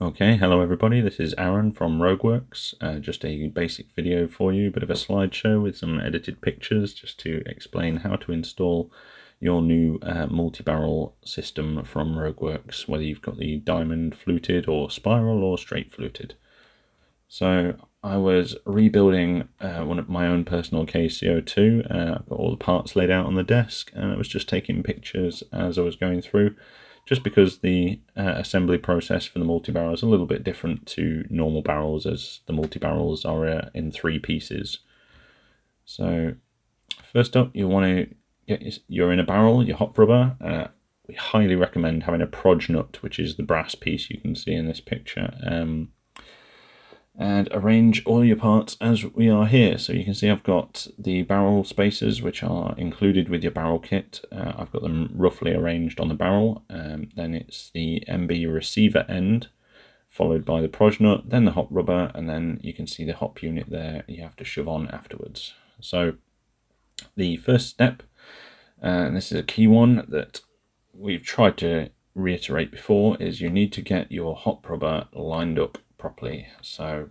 Okay, hello everybody, this is Aaron from Rogueworks. Just a basic video for you, bit of a slideshow with some edited pictures just to explain how to install your new multi-barrel system from Rogueworks, whether you've got the diamond fluted or spiral or straight fluted. So I was rebuilding one of my own personal KCO2. I've got all the parts laid out on the desk and I was just taking pictures as I was going through, just because the assembly process for the multi-barrel is a little bit different to normal barrels, as the multi-barrels are in 3 pieces. So first up, you want to get your inner barrel, your hop rubber. We highly recommend having a proj nut, which is the brass piece you can see in this picture. And arrange all your parts as we are here. So you can see I've got the barrel spacers, which are included with your barrel kit. I've got them roughly arranged on the barrel. Then it's the MB receiver end, followed by the proj nut, then the hop rubber, and then you can see the hop unit there you have to shove on afterwards. So the first step, and this is a key one that we've tried to reiterate before, is you need to get your hop rubber lined up properly. So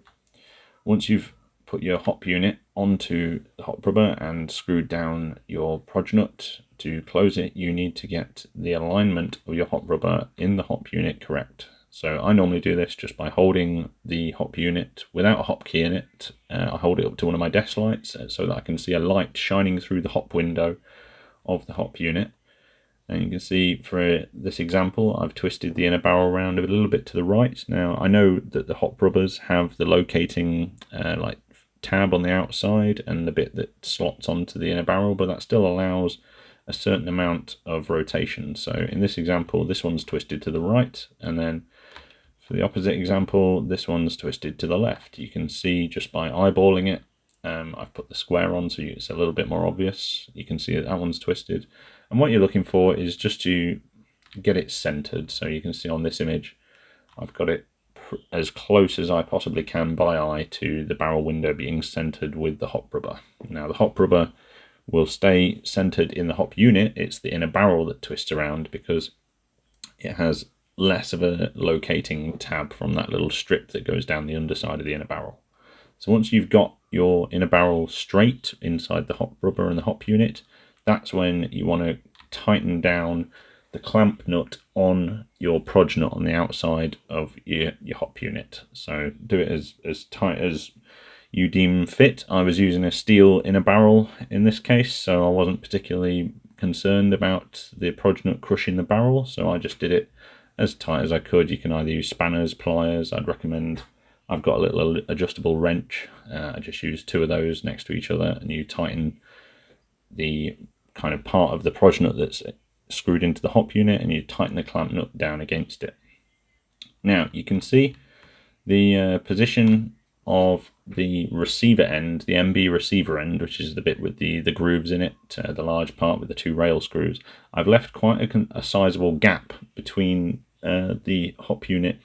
once you've put your hop unit onto the hop rubber and screwed down your proj nut to close it, you need to get the alignment of your hop rubber in the hop unit correct. So I normally do this just by holding the hop unit without a hop key in it. I hold it up to one of my desk lights so that I can see a light shining through the hop window of the hop unit. And you can see for this example, I've twisted the inner barrel around a little bit to the right. Now, I know that the hop rubbers have the locating like tab on the outside and the bit that slots onto the inner barrel, but that still allows a certain amount of rotation. So in this example, this one's twisted to the right, and then for the opposite example, this one's twisted to the left. You can see just by eyeballing it, I've put the square on so it's a little bit more obvious. You can see that one's twisted. And what you're looking for is just to get it centered. So you can see on this image, I've got it as close as I possibly can by eye to the barrel window being centered with the hop rubber. Now the hop rubber will stay centered in the hop unit. It's the inner barrel that twists around because it has less of a locating tab from that little strip that goes down the underside of the inner barrel. So once you've got your inner barrel straight inside the hop rubber and the hop unit, that's when you want to tighten down the clamp nut on your proj nut on the outside of your hop unit. So do it as tight as you deem fit. I was using a steel inner barrel in this case, so I wasn't particularly concerned about the proj nut crushing the barrel, so I just did it as tight as I could. You can either use spanners, pliers. I'd recommend, I've got a little adjustable wrench. I just use 2 of those next to each other, and you tighten the kind of part of the proj nut that's screwed into the hop unit, and you tighten the clamp nut down against it. Now you can see the position of the receiver end, the MB receiver end, which is the bit with the grooves in it, the large part with the 2 rail screws. I've left quite a sizable gap between the hop unit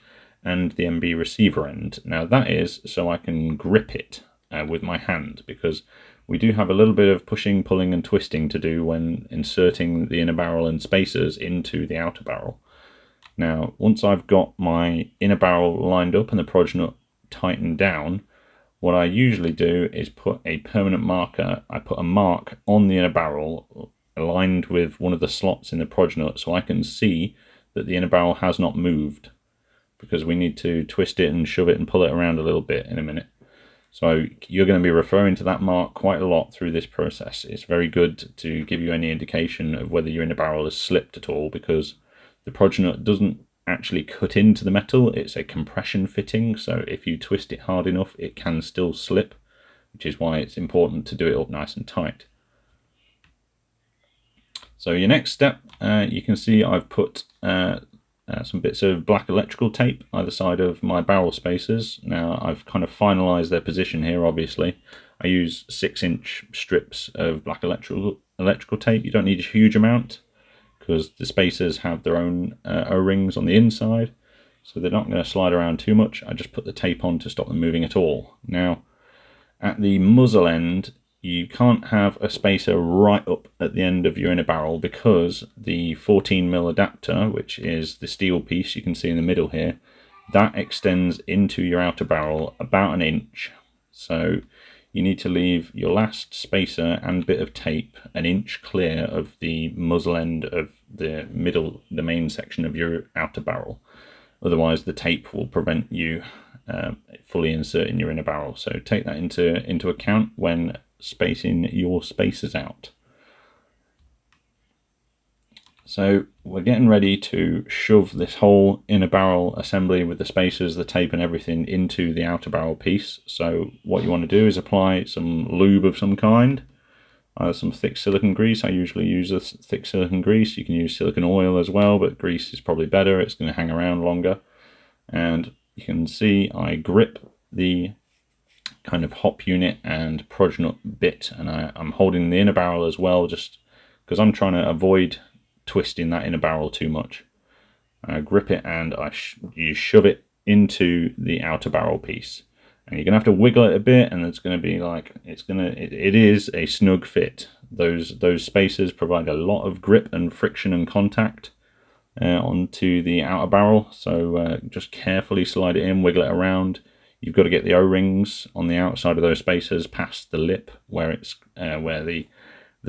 and the MB receiver end. Now that is so I can grip it with my hand, because we do have a little bit of pushing, pulling and twisting to do when inserting the inner barrel and spacers into the outer barrel. Now once I've got my inner barrel lined up and the proj nut tightened down, what I usually do is put a permanent marker. I put a mark on the inner barrel aligned with one of the slots in the proj nut so I can see that the inner barrel has not moved, because we need to twist it and shove it and pull it around a little bit in a minute. So you're going to be referring to that mark quite a lot through this process. It's very good to give you any indication of whether your inner barrel has slipped at all, because the proj nut doesn't actually cut into the metal. It's a compression fitting, so if you twist it hard enough it can still slip, which is why it's important to do it up nice and tight. So your next step, you can see I've put some bits of black electrical tape either side of my barrel spacers. Now I've kind of finalized their position here. Obviously I use 6-inch strips of black electrical tape. You don't need a huge amount because the spacers have their own O-rings on the inside, so they're not going to slide around too much. I just put the tape on to stop them moving at all. Now at the muzzle end, you can't have a spacer right up at the end of your inner barrel, because the 14mm adapter, which is the steel piece you can see in the middle here, that extends into your outer barrel about 1 inch. So you need to leave your last spacer and bit of tape 1 inch clear of the muzzle end of the main section of your outer barrel. Otherwise the tape will prevent you fully inserting your inner barrel. So take that into account when spacing your spacers out. So we're getting ready to shove this whole inner barrel assembly with the spacers, the tape and everything into the outer barrel piece. So what you want to do is apply some lube of some kind, some thick silicone grease. I usually use a thick silicone grease. You can use silicone oil as well, but grease is probably better. It's going to hang around longer. And you can see I grip the kind of hop unit and proj nut bit, and I'm holding the inner barrel as well, just because I'm trying to avoid twisting that inner barrel too much. I grip it and you shove it into the outer barrel piece, and you're gonna have to wiggle it a bit, and it's gonna be like it is a snug fit. Those spacers provide a lot of grip and friction and contact onto the outer barrel, so just carefully slide it in, wiggle it around. You've got to get the O-rings on the outside of those spacers past the lip where it's where the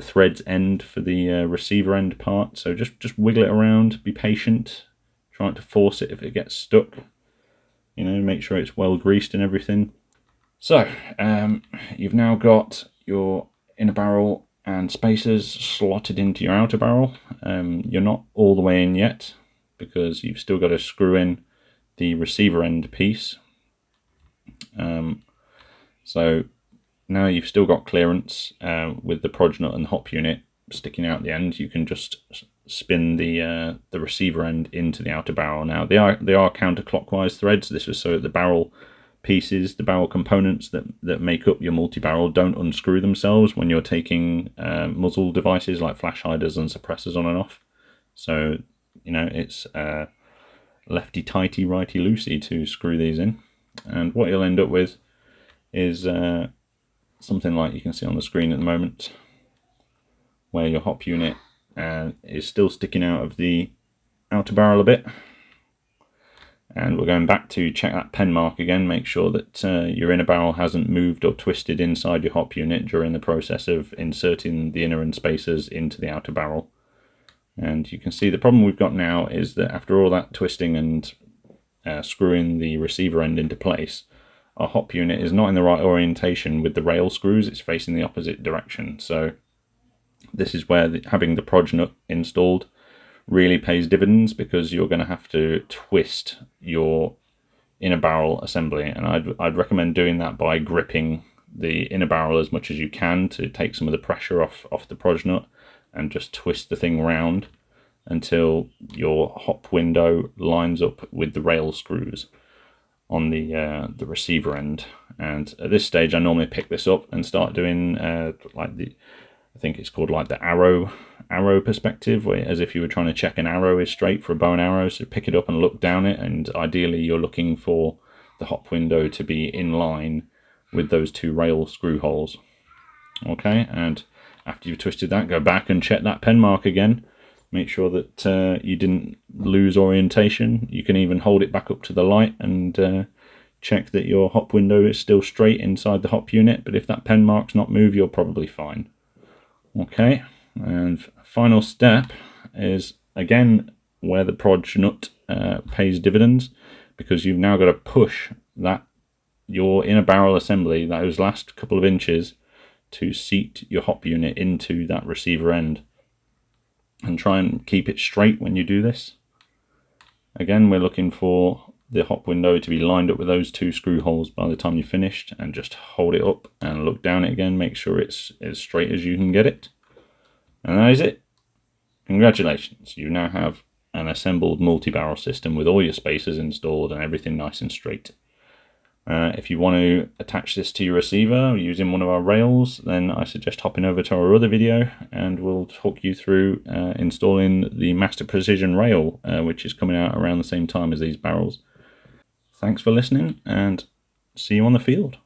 threads end for the receiver end part. So just wiggle it around, be patient, try not to force it if it gets stuck. You know, make sure it's well greased and everything. So you've now got your inner barrel and spacers slotted into your outer barrel. You're not all the way in yet because you've still got to screw in the receiver end piece. So now you've still got clearance with the proj nut and hop unit sticking out the end. You can just spin the receiver end into the outer barrel. Now they are counterclockwise threads. This is so that the barrel pieces, the barrel components that make up your multi-barrel don't unscrew themselves when you're taking muzzle devices like flash hiders and suppressors on and off. So you know, it's lefty tighty, righty loosey to screw these in. And what you'll end up with is something like you can see on the screen at the moment, where your hop unit is still sticking out of the outer barrel a bit. And we're going back to check that pen mark again, make sure that your inner barrel hasn't moved or twisted inside your hop unit during the process of inserting the inner end spacers into the outer barrel. And you can see the problem we've got now is that after all that twisting and screwing the receiver end into place, our hop unit is not in the right orientation with the rail screws. It's facing the opposite direction. So this is where having the proj nut installed really pays dividends, because you're going to have to twist your inner barrel assembly, and I'd recommend doing that by gripping the inner barrel as much as you can to take some of the pressure off the proj nut, and just twist the thing round until your hop window lines up with the rail screws on the receiver end. And at this stage I normally pick this up and start doing I think it's called like the arrow perspective, where as if you were trying to check an arrow is straight for a bow and arrow. So pick it up and look down it, and ideally you're looking for the hop window to be in line with those two rail screw holes. Okay, and after you've twisted that, go back and check that pen mark again. Make sure that you didn't lose orientation. You can even hold it back up to the light and check that your hop window is still straight inside the hop unit. But if that pen mark's not moved, you're probably fine. Okay, and final step is again where the proj nut pays dividends, because you've now got to push your inner barrel assembly, those last couple of inches, to seat your hop unit into that receiver end, and try and keep it straight when you do this. Again, we're looking for the hop window to be lined up with those two screw holes by the time you're finished, and just hold it up and look down it again, make sure it's as straight as you can get it. And that is it. Congratulations, you now have an assembled multi-barrel system with all your spacers installed and everything nice and straight. If you want to attach this to your receiver using one of our rails, then I suggest hopping over to our other video and we'll talk you through installing the Master Precision rail, which is coming out around the same time as these barrels. Thanks for listening, and see you on the field.